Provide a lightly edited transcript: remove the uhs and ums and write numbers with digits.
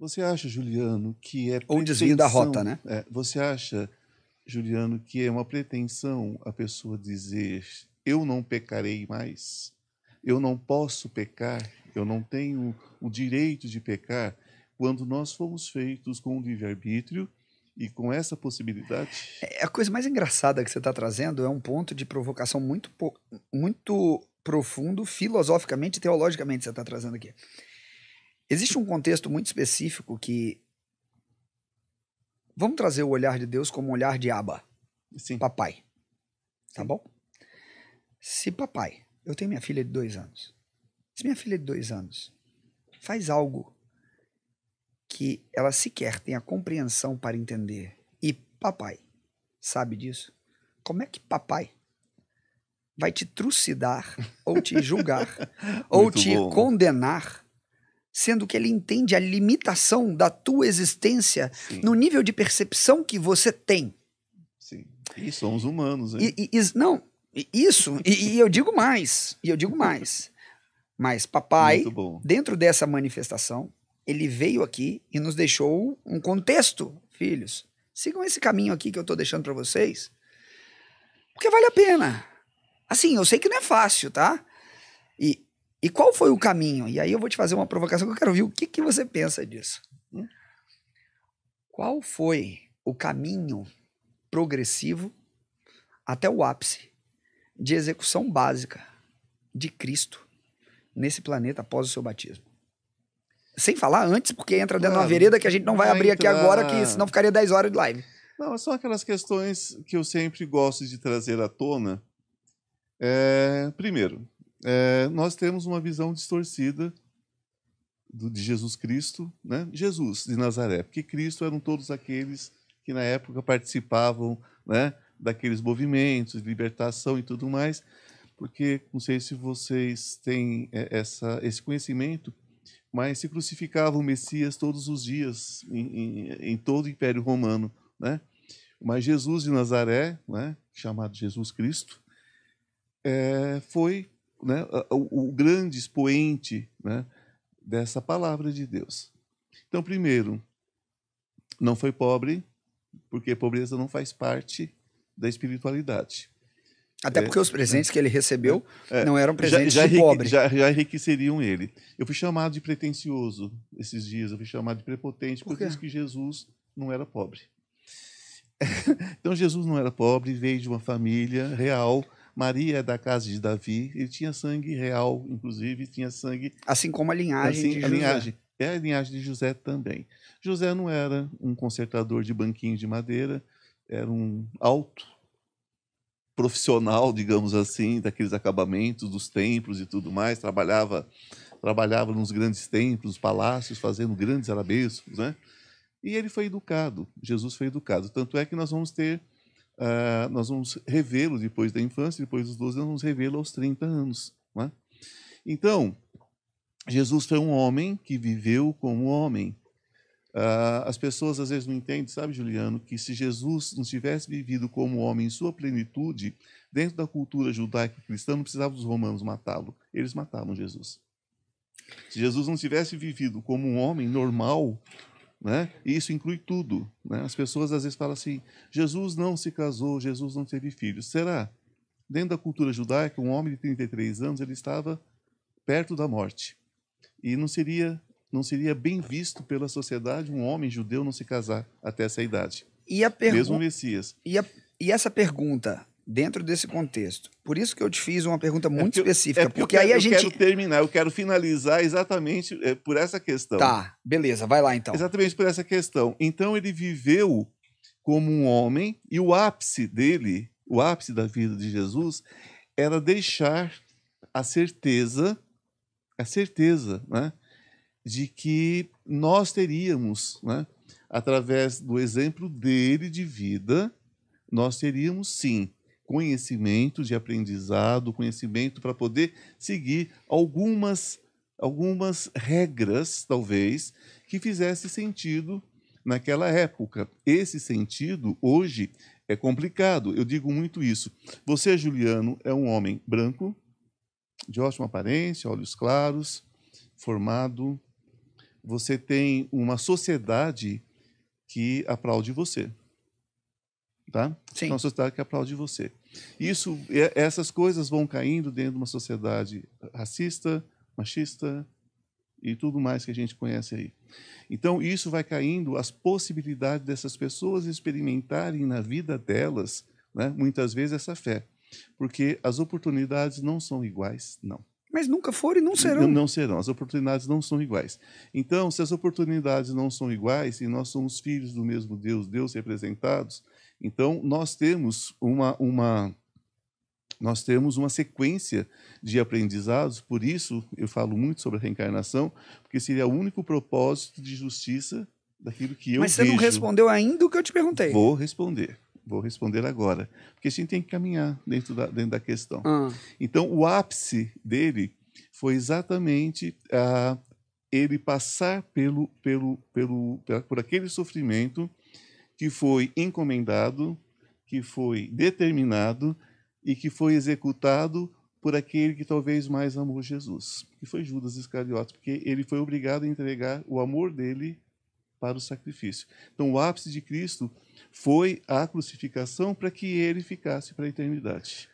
Você acha, Juliano, que é Ou um desvio da rota, pretensão? né? Você acha, Juliano, que é uma pretensão a pessoa dizer eu não pecarei mais? Eu não posso pecar? Eu não tenho o direito de pecar? Quando nós fomos feitos com o livre-arbítrio e com essa possibilidade? A coisa mais engraçada que você está trazendo é um ponto de provocação muito profundo, filosoficamente e teologicamente, você está trazendo aqui. Existe um contexto muito específico que... Vamos trazer o olhar de Deus como um olhar de Abba, Sim. papai. Tá Sim. bom? Se papai, eu tenho minha filha de 2 anos. Se minha filha de 2 anos faz algo que ela sequer tem a compreensão para entender e papai sabe disso, como é que papai vai te trucidar ou te julgar ou Muito te bom. condenar, sendo que ele entende a limitação da tua existência Sim. no nível de percepção que você tem? Sim. E somos humanos, hein? E eu digo mais, mas papai, Muito bom. dentro dessa manifestação, ele veio aqui e nos deixou um contexto. Filhos, sigam esse caminho aqui que eu tô deixando para vocês, porque vale a pena. Assim, eu sei que não é fácil, tá? E qual foi o caminho? E aí eu vou te fazer uma provocação que eu quero ouvir o que você pensa disso. Qual foi o caminho progressivo até o ápice de execução básica de Cristo nesse planeta após o seu batismo? Sem falar antes, porque entra dentro de uma vereda que a gente não vai abrir aqui agora, que senão ficaria 10 horas de live. Não, são aquelas questões que eu sempre gosto de trazer à tona. Primeiro, nós temos uma visão distorcida de Jesus Cristo, né? Jesus de Nazaré, porque Cristo eram todos aqueles que na época participavam, né, daqueles movimentos de libertação e tudo mais, porque não sei se vocês têm esse conhecimento, mas se crucificava o Messias todos os dias em todo o Império Romano, né? Mas Jesus de Nazaré, né, chamado Jesus Cristo, foi, né, o grande expoente, né, dessa palavra de Deus. Então, primeiro, não foi pobre, porque pobreza não faz parte da espiritualidade. Até porque os presentes que ele recebeu não eram presentes de pobre. Já enriqueceriam ele. Eu fui chamado de pretensioso esses dias, eu fui chamado de prepotente, porque eu disse que Jesus não era pobre. Então, Jesus não era pobre, veio de uma família real. Maria é da casa de Davi, ele tinha sangue real, inclusive, tinha sangue... Assim como a linhagem de José. A linhagem de José também. José não era um consertador de banquinho de madeira, era um alto profissional, digamos assim, daqueles acabamentos dos templos e tudo mais, trabalhava nos grandes templos, palácios, fazendo grandes arabescos, né? E ele foi educado, Jesus foi educado. Tanto é que nós vamos revê-lo depois da infância, depois dos 12 nós vamos revê-lo aos 30 anos. Né? Então, Jesus foi um homem que viveu como homem. As pessoas às vezes não entendem, sabe, Juliano, que se Jesus não tivesse vivido como homem em sua plenitude, dentro da cultura judaica cristã, não precisava dos romanos matá-lo. Eles matavam Jesus. Se Jesus não tivesse vivido como um homem normal, né, e isso inclui tudo, né? As pessoas às vezes falam assim, Jesus não se casou, Jesus não teve filhos. Será? Dentro da cultura judaica, um homem de 33 anos ele estava perto da morte. E não seria bem visto pela sociedade um homem judeu não se casar até essa idade. Mesmo o Messias. E essa pergunta, dentro desse contexto, por isso que eu te fiz uma pergunta muito específica. Porque aí eu quero terminar, eu quero finalizar exatamente por essa questão. Tá, beleza, vai lá então. Exatamente por essa questão. Então ele viveu como um homem e o ápice dele, o ápice da vida de Jesus, era deixar a certeza, né, de que nós teríamos, né, através do exemplo dele de vida, nós teríamos sim conhecimento de aprendizado, conhecimento para poder seguir algumas regras, talvez, que fizesse sentido naquela época. Esse sentido, hoje, é complicado. Eu digo muito isso. Você, Juliano, é um homem branco, de ótima aparência, olhos claros, formado, você tem uma sociedade que aplaude você. Tá? Sim. Uma sociedade que aplaude você. Essas coisas vão caindo dentro de uma sociedade racista, machista e tudo mais que a gente conhece aí. Então, isso vai caindo as possibilidades dessas pessoas experimentarem na vida delas, né, muitas vezes, essa fé. Porque as oportunidades não são iguais, não. Mas nunca foram e não serão. Não serão. As oportunidades não são iguais. Então, se as oportunidades não são iguais e nós somos filhos do mesmo Deus, Deus representados, então nós temos uma sequência de aprendizados. Por isso, eu falo muito sobre a reencarnação, porque seria o único propósito de justiça daquilo que eu vejo. Mas você não respondeu ainda o que eu te perguntei. Vou responder agora, porque a gente tem que caminhar dentro da questão. Então, o ápice dele foi exatamente ele passar por aquele sofrimento que foi encomendado, que foi determinado e que foi executado por aquele que talvez mais amou Jesus, que foi Judas Iscariotes, porque ele foi obrigado a entregar o amor dele para o sacrifício. Então, o ápice de Cristo foi a crucificação para que ele ficasse para a eternidade.